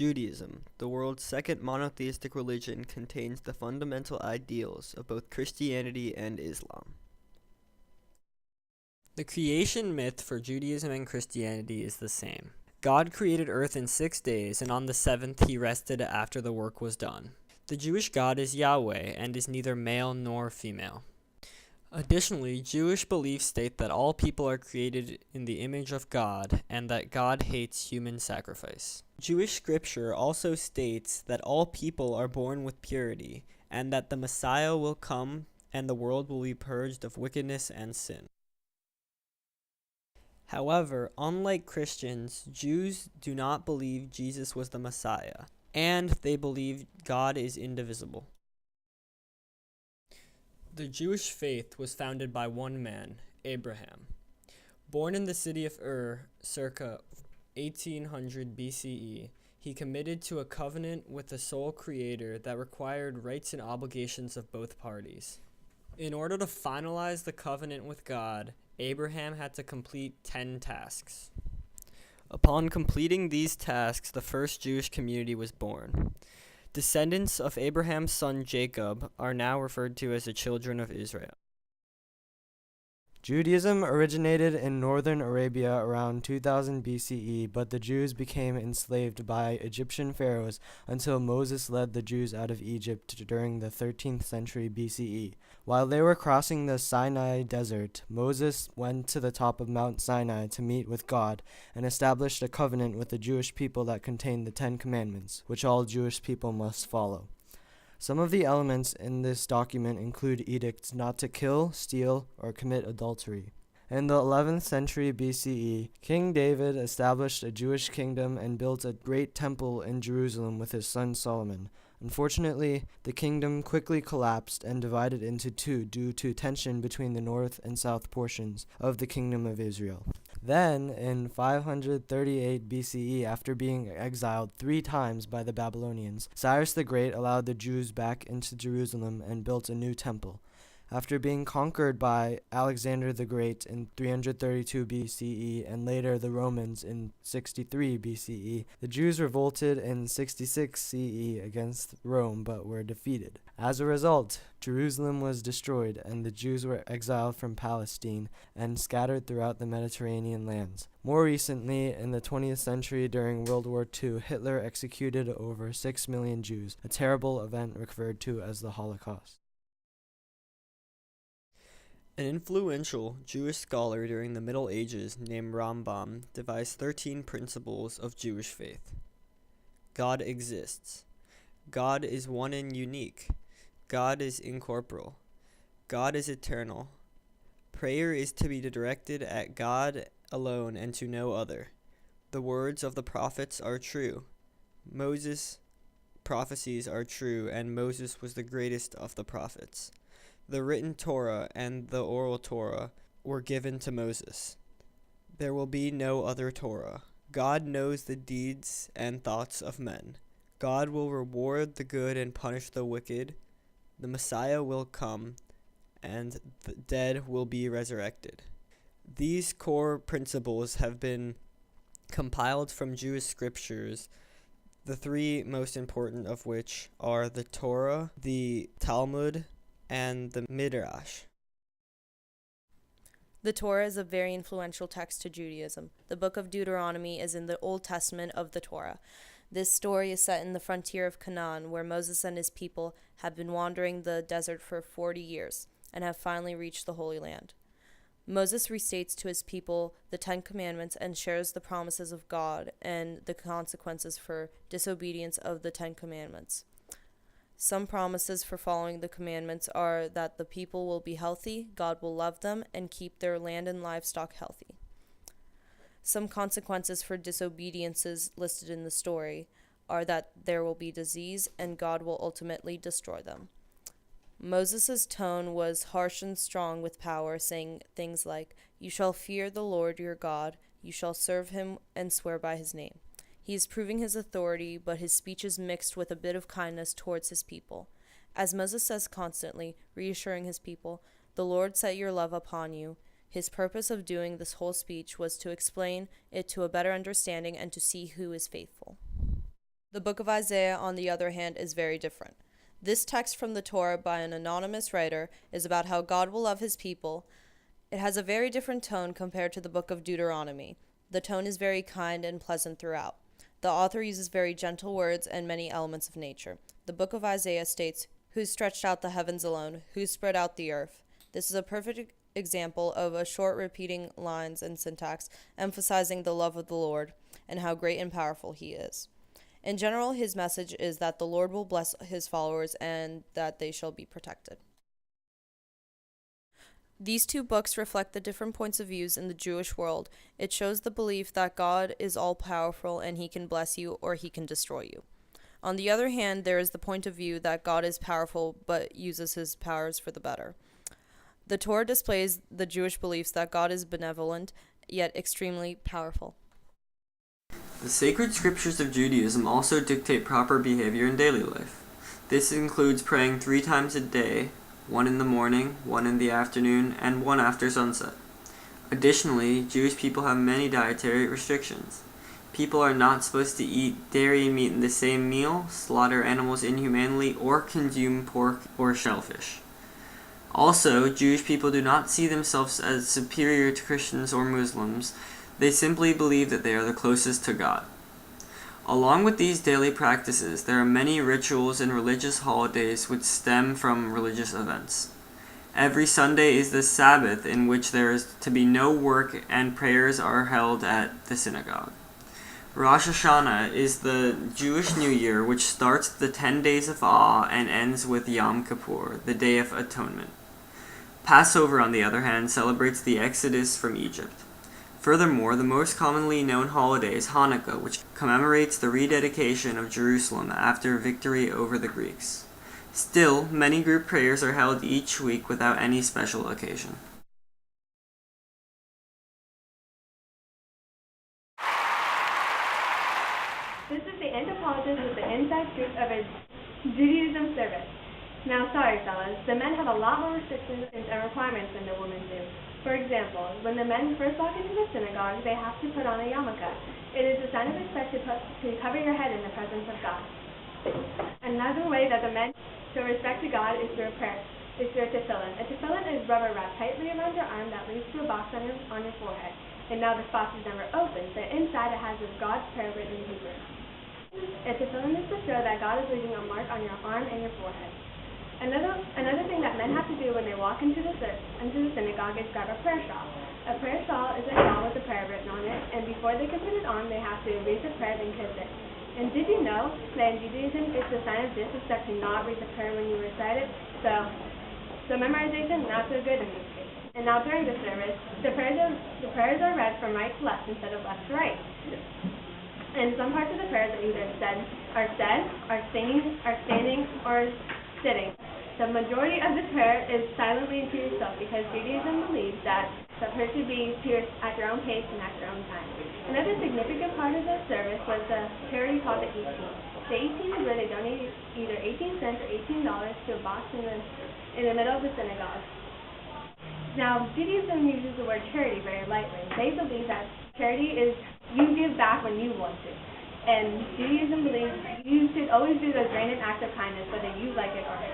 Judaism, the world's second monotheistic religion, contains the fundamental ideals of both Christianity and Islam. The creation myth for Judaism and Christianity is the same. God created earth in 6 days, and on the seventh he rested after the work was done. The Jewish God is Yahweh and is neither male nor female. Additionally, Jewish beliefs state that all people are created in the image of God and that God hates human sacrifice. Jewish scripture also states that all people are born with purity and that the Messiah will come and the world will be purged of wickedness and sin. However, unlike Christians, Jews do not believe Jesus was the Messiah, and they believe God is indivisible. The Jewish faith was founded by one man, Abraham. Born in the city of Ur circa 1800 BCE, he committed to a covenant with the sole creator that required rights and obligations of both parties. In order to finalize the covenant with God, Abraham had to complete 10 tasks. Upon completing these tasks, the first Jewish community was born. Descendants of Abraham's son Jacob are now referred to as the children of Israel. Judaism originated in northern Arabia around 2000 BCE, but the Jews became enslaved by Egyptian pharaohs until Moses led the Jews out of Egypt during the 13th century BCE. While they were crossing the Sinai desert, Moses went to the top of Mount Sinai to meet with God and established a covenant with the Jewish people that contained the 10 Commandments, which all Jewish people must follow. Some of the elements in this document include edicts not to kill, steal, or commit adultery. In the 11th century BCE, King David established a Jewish kingdom and built a great temple in Jerusalem with his son Solomon. Unfortunately, the kingdom quickly collapsed and divided into two due to tension between the north and south portions of the kingdom of Israel. Then, in 538 BCE, after being exiled 3 times by the Babylonians, Cyrus the Great allowed the Jews back into Jerusalem and built a new temple. After being conquered by Alexander the Great in 332 BCE and later the Romans in 63 BCE, the Jews revolted in 66 CE against Rome but were defeated. As a result, Jerusalem was destroyed and the Jews were exiled from Palestine and scattered throughout the Mediterranean lands. More recently, in the 20th century during World War II, Hitler executed over 6 million Jews, a terrible event referred to as the Holocaust. An influential Jewish scholar during the Middle Ages named Rambam devised 13 principles of Jewish faith. God exists. God is one and unique. God is incorporeal. God is eternal. Prayer is to be directed at God alone and to no other. The words of the prophets are true. Moses' prophecies are true, and Moses was the greatest of the prophets. The written Torah and the oral Torah were given to Moses. There will be no other Torah. God knows the deeds and thoughts of men. God will reward the good and punish the wicked. The Messiah will come, and the dead will be resurrected. These core principles have been compiled from Jewish scriptures, the 3 most important of which are the Torah, the Talmud, and the Midrash. The Torah is a very influential text to Judaism. The book of Deuteronomy is in the Old Testament of the Torah. This story is set in the frontier of Canaan, where Moses and his people have been wandering the desert for 40 years and have finally reached the Holy Land. Moses restates to his people the 10 Commandments and shares the promises of God and the consequences for disobedience of the 10 Commandments. Some promises for following the commandments are that the people will be healthy, God will love them, and keep their land and livestock healthy. Some consequences for disobediences listed in the story are that there will be disease and God will ultimately destroy them. Moses' tone was harsh and strong with power, saying things like, "You shall fear the Lord your God, you shall serve him and swear by his name." He is proving his authority, but his speech is mixed with a bit of kindness towards his people. As Moses says constantly, reassuring his people, "The Lord set your love upon you." His purpose of doing this whole speech was to explain it to a better understanding and to see who is faithful. The book of Isaiah, on the other hand, is very different. This text from the Torah by an anonymous writer is about how God will love his people. It has a very different tone compared to the book of Deuteronomy. The tone is very kind and pleasant throughout. The author uses very gentle words and many elements of nature. The book of Isaiah states, "Who stretched out the heavens alone? Who spread out the earth?" This is a perfect example of a short repeating lines and syntax, emphasizing the love of the Lord and how great and powerful he is. In general, his message is that the Lord will bless his followers and that they shall be protected. These two books reflect the different points of views in the Jewish world. It shows the belief that God is all-powerful and he can bless you or he can destroy you. On the other hand, there is the point of view that God is powerful but uses his powers for the better. The Torah displays the Jewish beliefs that God is benevolent, yet extremely powerful. The sacred scriptures of Judaism also dictate proper behavior in daily life. This includes praying 3 times a day, 1 in the morning, 1 in the afternoon, and 1 after sunset. Additionally, Jewish people have many dietary restrictions. People are not supposed to eat dairy and meat in the same meal, slaughter animals inhumanely, or consume pork or shellfish. Also, Jewish people do not see themselves as superior to Christians or Muslims. They simply believe that they are the closest to God. Along with these daily practices, there are many rituals and religious holidays which stem from religious events. Every Sunday is the Sabbath, in which there is to be no work and prayers are held at the synagogue. Rosh Hashanah is the Jewish New Year, which starts the 10 days of awe and ends with Yom Kippur, the Day of Atonement. Passover, on the other hand, celebrates the Exodus from Egypt. Furthermore, the most commonly known holiday is Hanukkah, which commemorates the rededication of Jerusalem after victory over the Greeks. Still, many group prayers are held each week without any special occasion. This is the anthropologist with the inside scoop of a Judaism service. Now, sorry fellas, the men have a lot more restrictions and requirements than the women do. For example, when the men first walk into the synagogue, they have to put on a yarmulke. It is a sign of respect to cover your head in the presence of God. Another way that the men show respect to God is through a prayer, is through a tefillin. A tefillin is rubber wrapped tightly around your arm that leads to a box on your forehead. And now the box is never open, but inside it has God's prayer written in Hebrew. A tefillin is to show that God is leaving a mark on your arm and your forehead. Another thing that men have to do when they walk into the synagogue is grab a prayer shawl. A prayer shawl is a shawl with a prayer written on it, and before they can put it on, they have to read the prayer and kiss it. And did you know that in Judaism it's a sign of disrespect to not read the prayer when you recite it? So memorization, not so good in this case. And now during the service, the prayers are read from right to left instead of left to right. And some parts of the prayers are either standing, or sitting. The majority of the prayer is silently to yourself because Judaism believes that the prayer should be at your own pace and at your own time. Another significant part of the service was the charity called the 18. The 18 is where they donate either 18 cents or $18 to a box in the middle of the synagogue. Now, Judaism uses the word charity very lightly. They believe that charity is you give back when you want to. And Judaism believes you should always do those random acts of kindness, whether you like it or not.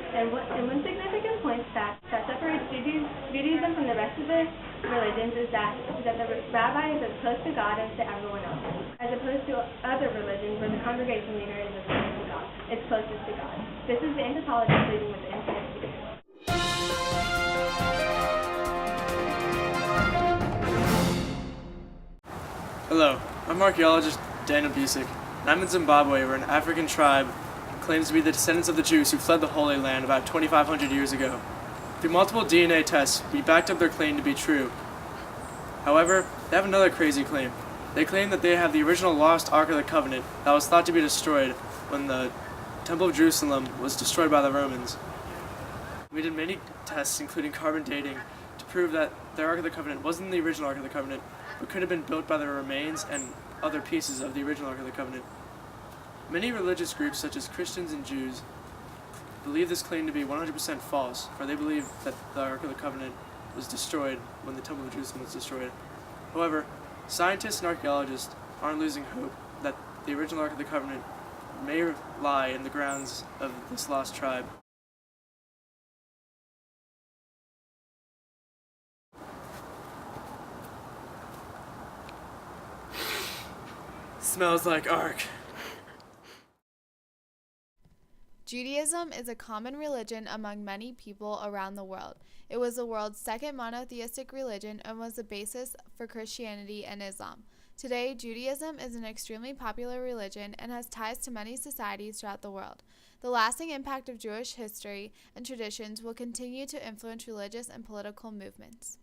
And one significant point that separates Judaism from the rest of the religions is that the rabbi is as close to God as to everyone else, as opposed to other religions where the congregation leader is as close to God. It's closest to God. This is the anthropologist leading with the inside scoop. Hello, I'm archaeologist Daniel Busick, and I'm in Zimbabwe, where an African tribe claims to be the descendants of the Jews who fled the Holy Land about 2,500 years ago. Through multiple DNA tests, we backed up their claim to be true. However, they have another crazy claim. They claim that they have the original lost Ark of the Covenant that was thought to be destroyed when the Temple of Jerusalem was destroyed by the Romans. We did many tests, including carbon dating, to prove that the Ark of the Covenant wasn't the original Ark of the Covenant, but could have been built by the remains and other pieces of the original Ark of the Covenant. Many religious groups, such as Christians and Jews, believe this claim to be 100% false, for they believe that the Ark of the Covenant was destroyed when the Temple of Jerusalem was destroyed. However, scientists and archaeologists aren't losing hope that the original Ark of the Covenant may lie in the grounds of this lost tribe. Smells like ark. Judaism is a common religion among many people around the world. It was the world's second monotheistic religion and was the basis for Christianity and Islam. Today, Judaism is an extremely popular religion and has ties to many societies throughout the world. The lasting impact of Jewish history and traditions will continue to influence religious and political movements.